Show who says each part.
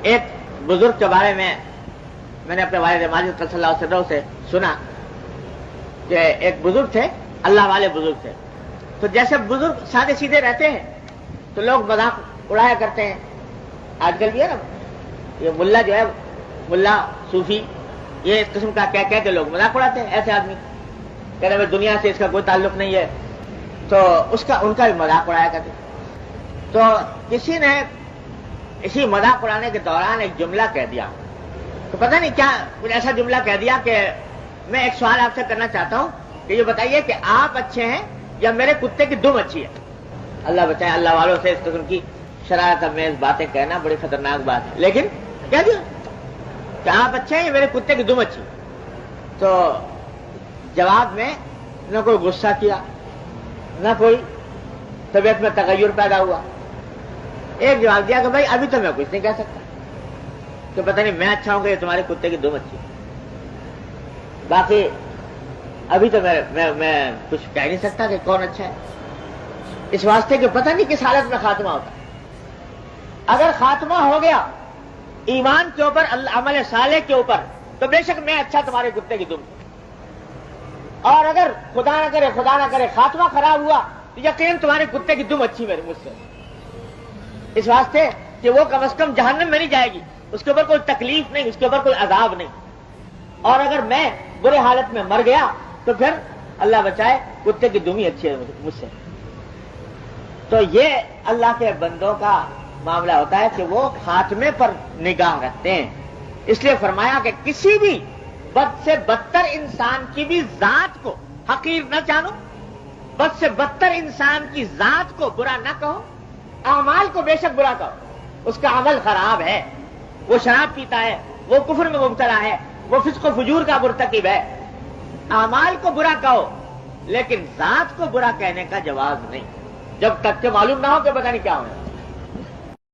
Speaker 1: ایک بزرگ کے بارے میں نے اپنے والد ماجد صلی اللہ علیہ وسلم سے سنا کہ ایک بزرگ تھے، اللہ والے بزرگ تھے. تو جیسے بزرگ سادے سیدھے رہتے ہیں تو لوگ مذاق اڑایا کرتے ہیں. آج کل بھی ہے نا، یہ ملا جو ہے، ملا صوفی، یہ اس قسم کا کہہ کے لوگ مذاق اڑاتے ہیں ایسے آدمی، کہتے ہیں دنیا سے اس کا کوئی تعلق نہیں ہے، تو ان کا بھی مذاق اڑایا کرتے. تو کسی نے اسی مذاق اڑانے کے دوران ایک جملہ کہہ دیا، تو پتہ نہیں کیا کچھ ایسا جملہ کہہ دیا کہ میں ایک سوال آپ سے کرنا چاہتا ہوں کہ یہ بتائیے کہ آپ اچھے ہیں یا میرے کتے کی دم اچھی ہے. اللہ بچائے، اللہ والوں سے اس قسم کی شرارت امیز باتیں کہنا بڑی خطرناک بات ہے. لیکن کہہ دیا کہ آپ اچھے ہیں یا میرے کتے کی دم اچھی. تو جواب میں نہ کوئی غصہ کیا، نہ کوئی طبیعت میں تغیر پیدا ہوا. ایک جواب دیا کہ بھائی ابھی تو میں کچھ نہیں کہہ سکتا، تو پتہ نہیں میں اچھا ہوں گا یا تمہارے کتے کی دم اچھی. باقی ابھی تو میں کچھ کہہ نہیں سکتا کہ کون اچھا ہے، اس واسطے کہ پتہ نہیں کس حالت میں خاتمہ ہوتا ہے. اگر خاتمہ ہو گیا ایمان کے اوپر، عمل صالح کے اوپر، تو بے شک میں اچھا تمہارے کتے کی دم. اور اگر خدا نہ کرے خاتمہ خراب ہوا تو یقین تمہارے کتے کی دم اچھی میرے مجھ سے. اس واسطے کہ وہ کم از کم جہنم میں نہیں جائے گی، اس کے اوپر کوئی تکلیف نہیں، اس کے اوپر کوئی عذاب نہیں. اور اگر میں برے حالت میں مر گیا تو پھر اللہ بچائے کتے کی دم ہی اچھی ہے مجھ سے. تو یہ اللہ کے بندوں کا معاملہ ہوتا ہے کہ وہ خاتمے پر نگاہ رکھتے ہیں. اس لیے فرمایا کہ کسی بھی بد سے بدتر انسان کی بھی ذات کو حقیر نہ جانو، بد سے بدتر انسان کی ذات کو برا نہ کہو، اعمال کو بے شک برا کہو، اس کا عمل خراب ہے، وہ شراب پیتا ہے، وہ کفر میں مبتلا ہے، وہ فسق و فجور کا مرتکب ہے. اعمال کو برا کہو لیکن ذات کو برا کہنے کا جواز نہیں، جب تک کہ معلوم نہ ہو کہ پتہ نہیں کیا ہونا.